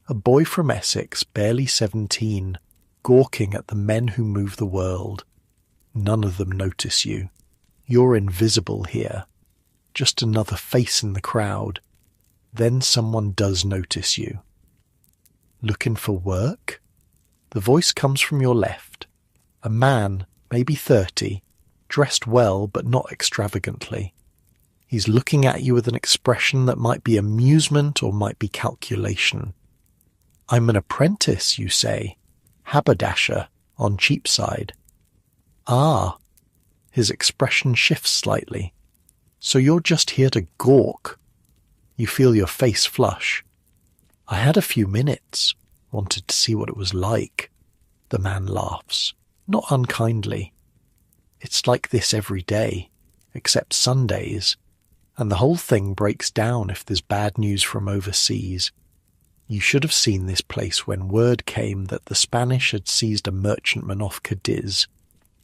A boy from Essex, barely 17, gawking at the men who move the world. None of them notice you. You're invisible here. Just another face in the crowd. Then someone does notice you. Looking for work? The voice comes from your left. A man, maybe 30, dressed well but not extravagantly. He's looking at you with an expression that might be amusement or might be calculation. I'm an apprentice, you say. Haberdasher, on Cheapside. Ah. His expression shifts slightly. So you're just here to gawk. You feel your face flush. I had a few minutes. Wanted to see what it was like. The man laughs, not unkindly. It's like this every day, except Sundays, and the whole thing breaks down if there's bad news from overseas. You should have seen this place when word came that the Spanish had seized a merchantman off Cadiz.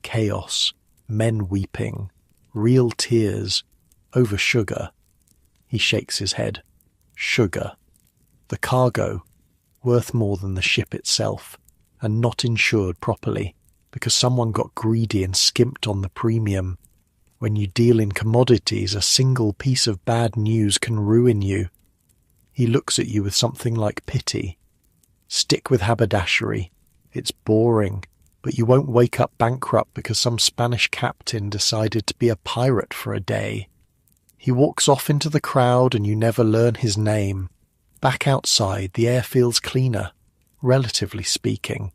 Chaos, men weeping, real tears, over sugar. He shakes his head. Sugar. The cargo, worth more than the ship itself. and not insured properly because someone got greedy and skimped on the premium. When you deal in commodities, a single piece of bad news can ruin you. He looks at you with something like pity. Stick with haberdashery. It's boring, but you won't wake up bankrupt because some Spanish captain decided to be a pirate for a day. He walks off into the crowd and you never learn his name. Back outside, the air feels cleaner, relatively speaking.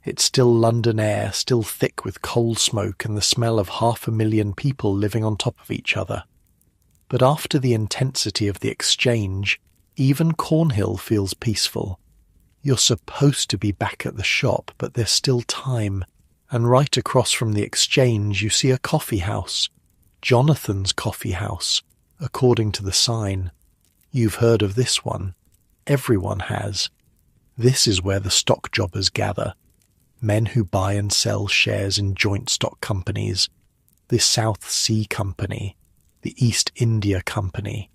It's still London air, still thick with coal smoke and the smell of 500,000 people living on top of each other. But after the intensity of the exchange, even Cornhill feels peaceful. You're supposed to be back at the shop, but there's still time. And right across from the exchange you see a coffee house. Jonathan's Coffee House, according to the sign. You've heard of this one. Everyone has. This is where the stock jobbers gather. Men who buy and sell shares in joint stock companies. The South Sea Company, the East India Company,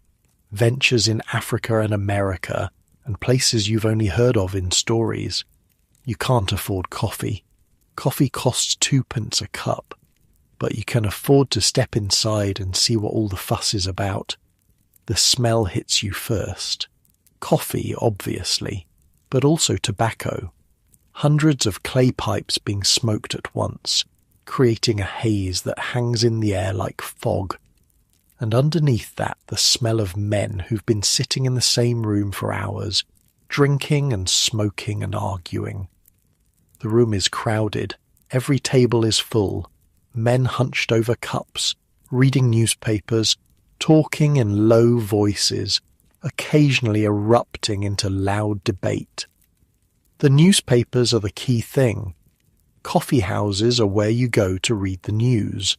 ventures in Africa and America, and places you've only heard of in stories. You can't afford coffee. Coffee costs 2p a cup. But you can afford to step inside and see what all the fuss is about. The smell hits you first. Coffee, obviously, but also tobacco. Hundreds of clay pipes being smoked at once, creating a haze that hangs in the air like fog. And underneath that, the smell of men who've been sitting in the same room for hours, drinking and smoking and arguing. The room is crowded. Every table is full. Men hunched over cups, reading newspapers, talking in low voices, occasionally erupting into loud debate. The newspapers are the key thing. Coffee houses are where you go to read the news.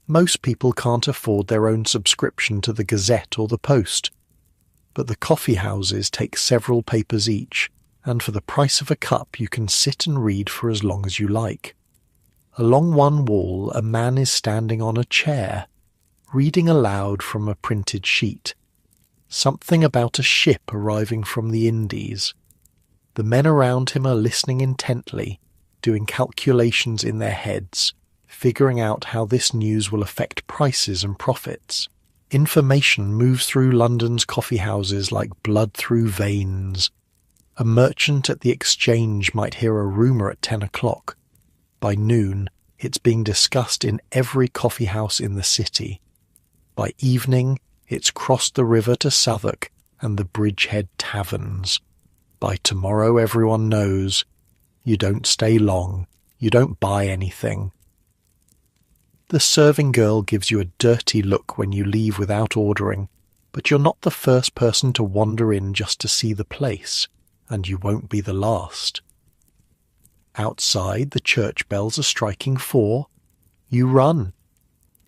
Most people can't afford their own subscription to the Gazette or the Post, but the coffee houses take several papers each, and for the price of a cup you can sit and read for as long as you like. Along one wall, a man is standing on a chair, reading aloud from a printed sheet. Something about a ship arriving from the Indies. The men around him are listening intently, doing calculations in their heads, figuring out how this news will affect prices and profits. Information moves through London's coffee houses like blood through veins. A merchant at the exchange might hear a rumour at 10 o'clock. By noon, it's being discussed in every coffee house in the city. By evening, it's crossed the river to Southwark and the Bridgehead taverns. By tomorrow, everyone knows. You don't stay long. You don't buy anything. The serving girl gives you a dirty look when you leave without ordering, but you're not the first person to wander in just to see the place, and you won't be the last. Outside, the church bells are striking 4. You run.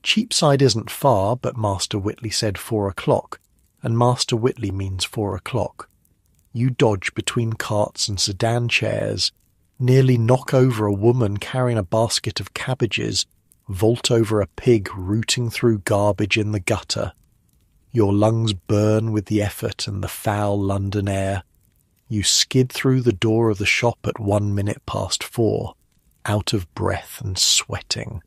Cheapside isn't far, but Master Whitley said 4 o'clock, and Master Whitley means 4 o'clock. You dodge between carts and sedan chairs, nearly knock over a woman carrying a basket of cabbages, vault over a pig rooting through garbage in the gutter. Your lungs burn with the effort and the foul London air. You skid through the door of the shop at 4:01, out of breath and sweating.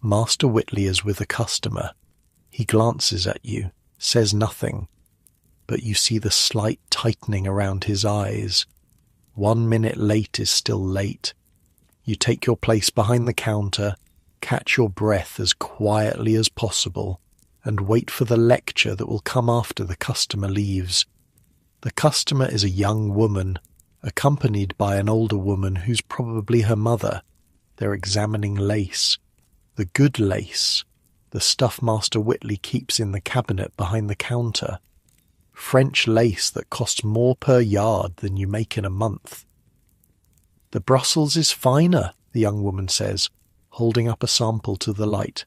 Master Whitley is with a customer. He glances at you, says nothing, but you see the slight tightening around his eyes. 1 minute late is still late. You take your place behind the counter, catch your breath as quietly as possible, and wait for the lecture that will come after the customer leaves. The customer is a young woman, accompanied by an older woman who's probably her mother. They're examining lace. The good lace, the stuff Master Whitley keeps in the cabinet behind the counter. French lace that costs more per yard than you make in a month. The Brussels is finer, the young woman says, holding up a sample to the light.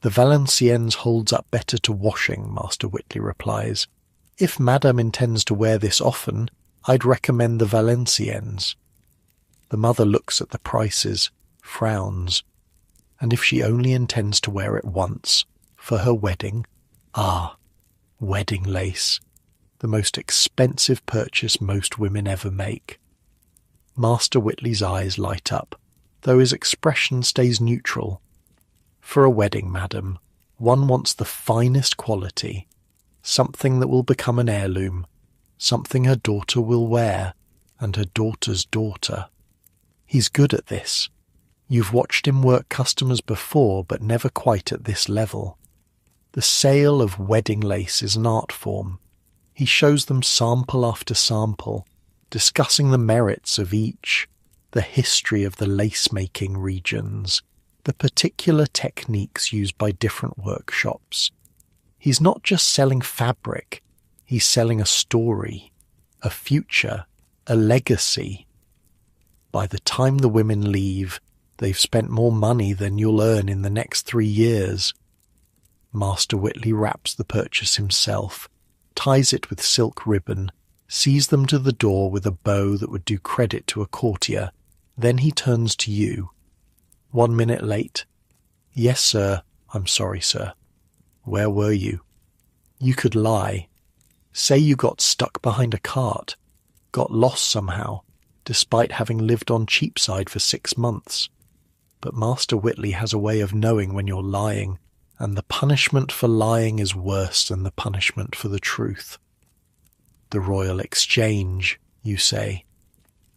The Valenciennes holds up better to washing, Master Whitley replies. If Madame intends to wear this often, I'd recommend the Valenciennes. The mother looks at the prices, frowns, and if she only intends to wear it once, for her wedding, wedding lace, the most expensive purchase most women ever make. Master Whitley's eyes light up, though his expression stays neutral. For a wedding, madam, one wants the finest quality, something that will become an heirloom, something her daughter will wear, and her daughter's daughter. He's good at this. You've watched him work customers before, but never quite at this level. The sale of wedding lace is an art form. He shows them sample after sample, discussing the merits of each, the history of the lace-making regions, the particular techniques used by different workshops. He's not just selling fabric, he's selling a story, a future, a legacy. By the time the women leave, they've spent more money than you'll earn in the next 3 years. Master Whitley wraps the purchase himself, ties it with silk ribbon, sees them to the door with a bow that would do credit to a courtier. Then he turns to you. 1 minute late. Yes, sir. I'm sorry, sir. Where were you? You could lie. Say you got stuck behind a cart, got lost somehow, despite having lived on Cheapside for 6 months. But Master Whitley has a way of knowing when you're lying, and the punishment for lying is worse than the punishment for the truth. The Royal Exchange, you say,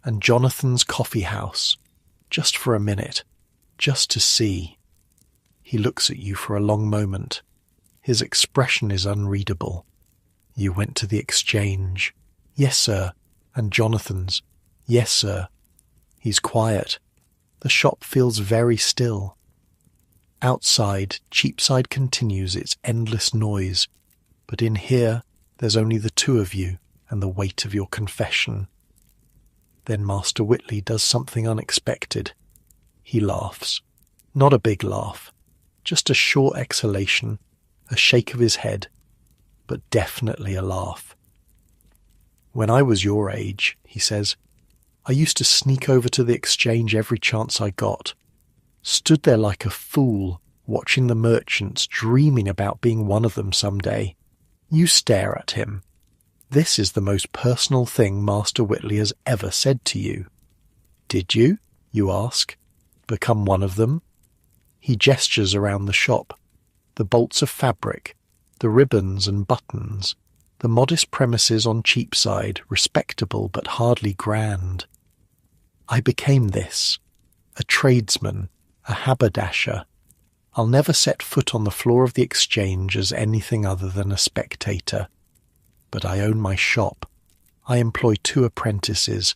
and Jonathan's coffee house, just for a minute, just to see. He looks at you for a long moment. His expression is unreadable. You went to the Exchange. Yes, sir. And Jonathan's. Yes, sir. He's quiet. The shop feels very still. Outside, Cheapside continues its endless noise, but in here, there's only the two of you and the weight of your confession. Then Master Whitley does something unexpected. He laughs. Not a big laugh, just a short exhalation, a shake of his head, but definitely a laugh. When I was your age, he says, I used to sneak over to the Exchange every chance I got. Stood there like a fool, watching the merchants, dreaming about being one of them someday. You stare at him. This is the most personal thing Master Whitley has ever said to you. Did you, you ask, become one of them? He gestures around the shop. The bolts of fabric, the ribbons and buttons, the modest premises on Cheapside, respectable but hardly grand. I became this, a tradesman, a haberdasher. I'll never set foot on the floor of the Exchange as anything other than a spectator. But I own my shop. I employ 2 apprentices.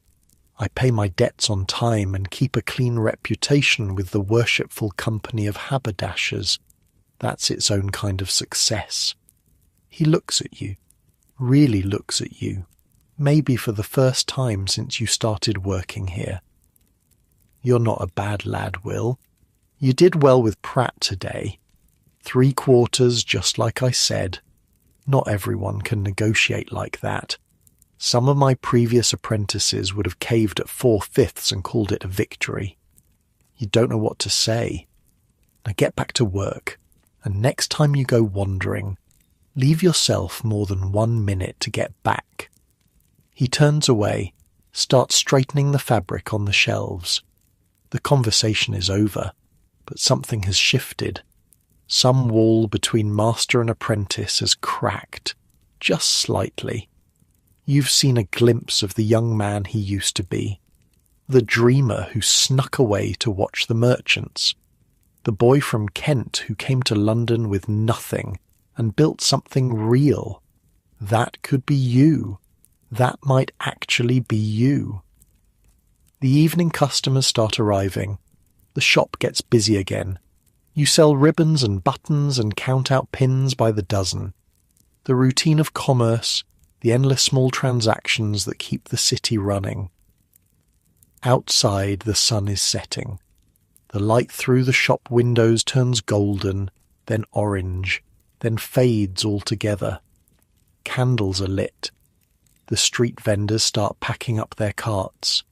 I pay my debts on time and keep a clean reputation with the worshipful company of haberdashers. That's its own kind of success. He looks at you, really looks at you, maybe for the first time since you started working here. You're not a bad lad, Will. You did well with Pratt today. 3 quarters, just like I said. Not everyone can negotiate like that. Some of my previous apprentices would have caved at 4/5 and called it a victory. You don't know what to say. Now get back to work, and next time you go wandering, leave yourself more than 1 minute to get back. He turns away, starts straightening the fabric on the shelves. The conversation is over, but something has shifted. Some wall between master and apprentice has cracked, just slightly. You've seen a glimpse of the young man he used to be, the dreamer who snuck away to watch the merchants, the boy from Kent who came to London with nothing and built something real. That could be you. That might actually be you. The evening customers start arriving. The shop gets busy again. You sell ribbons and buttons and count out pins by the dozen. The routine of commerce, the endless small transactions that keep the city running. Outside, the sun is setting. The light through the shop windows turns golden, then orange, then fades altogether. Candles are lit. The street vendors start packing up their carts.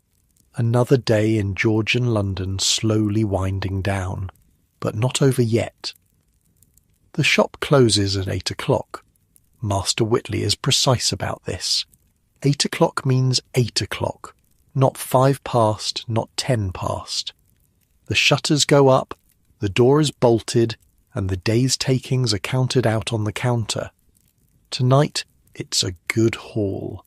Another day in Georgian London slowly winding down, but not over yet. The shop closes at 8 o'clock. Master Whitley is precise about this. 8 o'clock means 8 o'clock, Not 5 past, not 10 past. The shutters go up, the door is bolted, and the day's takings are counted out on the counter. Tonight, it's a good haul.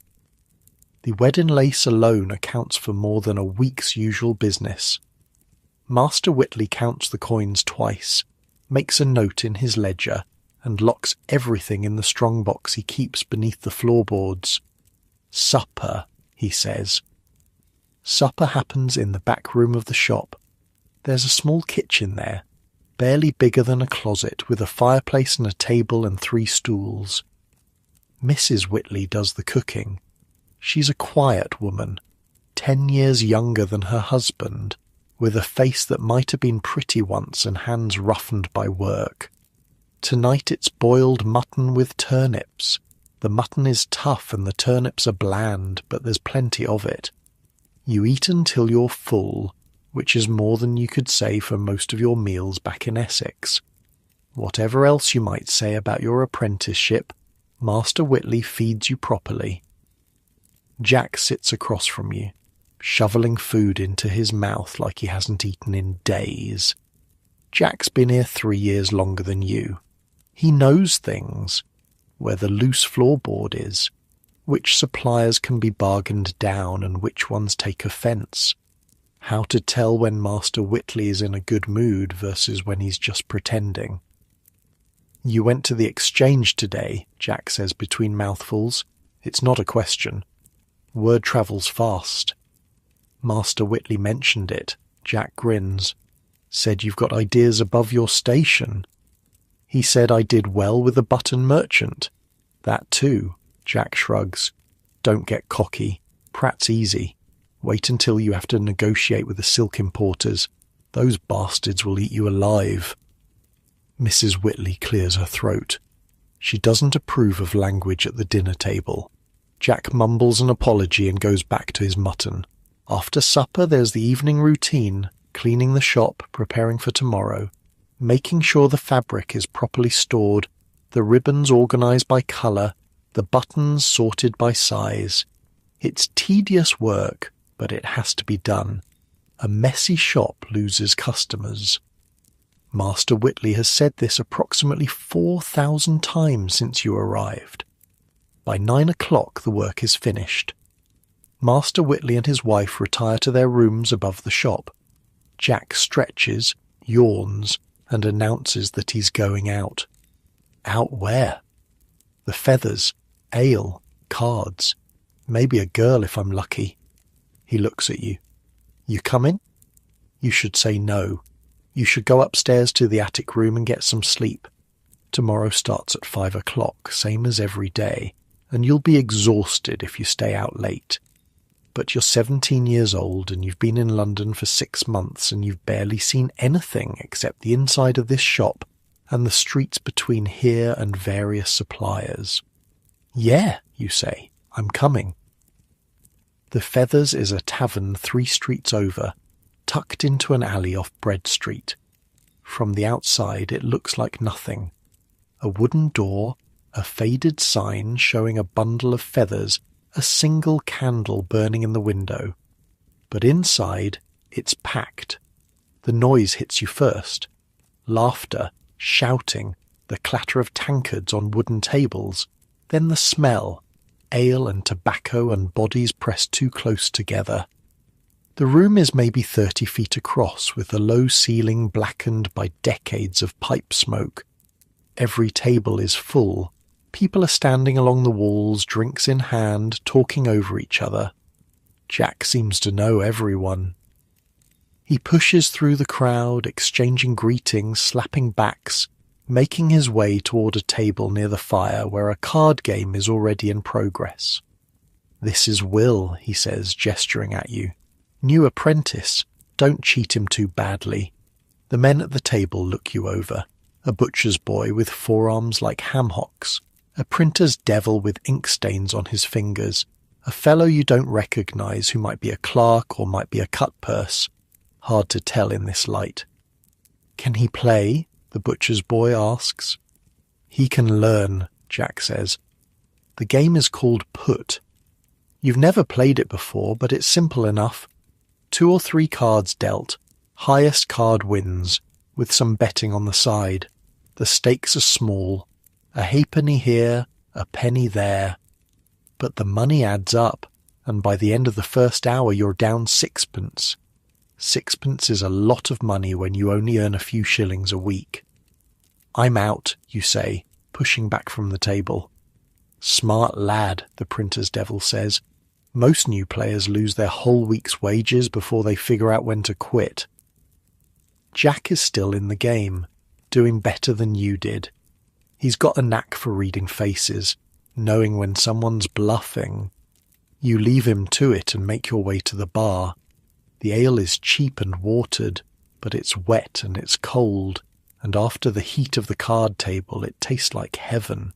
The wedding lace alone accounts for more than a week's usual business. Master Whitley counts the coins twice, makes a note in his ledger, and locks everything in the strongbox he keeps beneath the floorboards. Supper, he says. Supper happens in the back room of the shop. There's a small kitchen there, barely bigger than a closet, with a fireplace and a table and 3 stools. Mrs. Whitley does the cooking. She's a quiet woman, 10 years younger than her husband, with a face that might have been pretty once and hands roughened by work. Tonight it's boiled mutton with turnips. The mutton is tough and the turnips are bland, but there's plenty of it. You eat until you're full, which is more than you could say for most of your meals back in Essex. Whatever else you might say about your apprenticeship, Master Whitley feeds you properly. Jack sits across from you, shoveling food into his mouth like he hasn't eaten in days. Jack's been here 3 years longer than you. He knows things, where the loose floorboard is, which suppliers can be bargained down and which ones take offence, how to tell when Master Whitley is in a good mood versus when he's just pretending. You went to the exchange today, Jack says between mouthfuls. It's not a question. Word travels fast. Master Whitley mentioned it. Jack grins. Said you've got ideas above your station. He said I did well with the button merchant. That too, Jack shrugs. Don't get cocky. Pratt's easy. Wait until you have to negotiate with the silk importers. Those bastards will eat you alive. Mrs. Whitley clears her throat. She doesn't approve of language at the dinner table. Jack mumbles an apology and goes back to his mutton. After supper there's the evening routine, cleaning the shop, preparing for tomorrow, making sure the fabric is properly stored, the ribbons organised by colour, the buttons sorted by size. It's tedious work, but it has to be done. A messy shop loses customers. Master Whitley has said this approximately 4,000 times since you arrived. By 9 o'clock the work is finished. Master Whitley and his wife retire to their rooms above the shop. Jack stretches, yawns, and announces that he's going out. Out where? The Feathers, ale, cards, maybe a girl if I'm lucky. He looks at you. You coming? You should say no. You should go upstairs to the attic room and get some sleep. Tomorrow starts at 5 o'clock, same as every day, and you'll be exhausted if you stay out late. But you're 17 years old and you've been in London for 6 months and you've barely seen anything except the inside of this shop and the streets between here and various suppliers. Yeah, you say, I'm coming. The Feathers is a tavern 3 streets over, tucked into an alley off Bread Street. From the outside it looks like nothing. A wooden door, a faded sign showing a bundle of feathers, a single candle burning in the window. But inside, it's packed. The noise hits you first. Laughter, shouting, the clatter of tankards on wooden tables, then the smell, ale and tobacco and bodies pressed too close together. The room is maybe 30 feet across, with the low ceiling blackened by decades of pipe smoke. Every table is full. People are standing along the walls, drinks in hand, talking over each other. Jack seems to know everyone. He pushes through the crowd, exchanging greetings, slapping backs, making his way toward a table near the fire where a card game is already in progress. "This is Will," he says, gesturing at you. "New apprentice. Don't cheat him too badly." The men at the table look you over. A butcher's boy with forearms like ham hocks. A printer's devil with ink stains on his fingers. A fellow you don't recognise who might be a clerk or might be a cut-purse. Hard to tell in this light. "Can he play?" the butcher's boy asks. "He can learn," Jack says. "The game is called Put. You've never played it before, but it's simple enough. 2 or 3 cards dealt. Highest card wins, with some betting on the side. The stakes are small. A halfpenny here, a penny there. But the money adds up, and by the end of the first hour you're down 6pence. 6pence is a lot of money when you only earn a few shillings a week. I'm out, you say, pushing back from the table. Smart lad, the printer's devil says. Most new players lose their whole week's wages before they figure out when to quit. Jack is still in the game, doing better than you did. He's got a knack for reading faces, knowing when someone's bluffing. You leave him to it and make your way to the bar. The ale is cheap and watered, but it's wet and it's cold, and after the heat of the card table it tastes like heaven.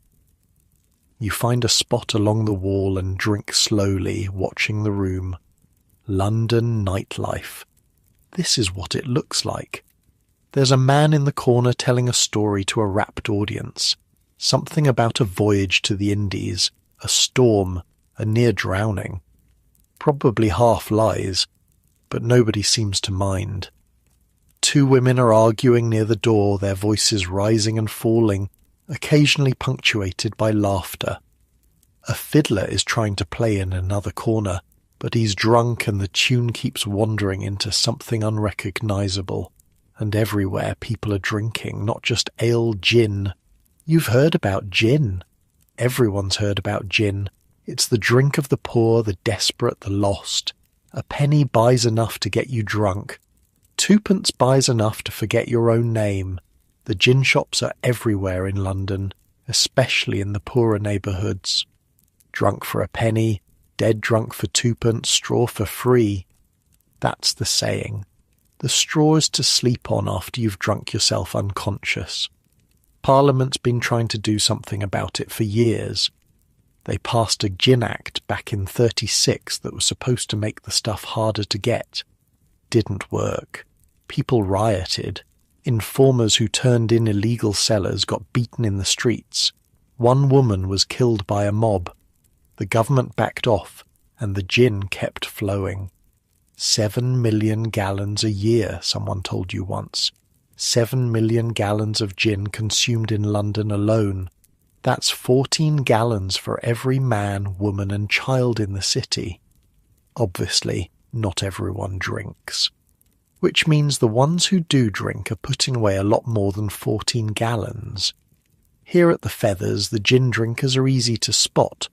You find a spot along the wall and drink slowly, watching the room. London nightlife. This is what it looks like. There's a man in the corner telling a story to a rapt audience. Something about a voyage to the Indies, a storm, a near drowning. Probably half lies, but nobody seems to mind. 2 women are arguing near the door, their voices rising and falling, occasionally punctuated by laughter. A fiddler is trying to play in another corner, but he's drunk and the tune keeps wandering into something unrecognizable. And everywhere people are drinking, not just ale, gin. You've heard about gin. Everyone's heard about gin. It's the drink of the poor, the desperate, the lost. A penny buys enough to get you drunk. 2pence buys enough to forget your own name. The gin shops are everywhere in London, especially in the poorer neighbourhoods. Drunk for a penny, dead drunk for 2pence, straw for free. That's the saying. The straw is to sleep on after you've drunk yourself unconscious. Parliament's been trying to do something about it for years. They passed a gin act back in 1936 that was supposed to make the stuff harder to get. Didn't work. People rioted. Informers who turned in illegal sellers got beaten in the streets. 1 woman was killed by a mob. The government backed off, and the gin kept flowing. 7 million gallons a year, someone told you once. 7 million gallons of gin consumed in London alone. That's 14 gallons for every man, woman and child in the city. Obviously, not everyone drinks. Which means the ones who do drink are putting away a lot more than 14 gallons. Here at the Feathers, the gin drinkers are easy to spot.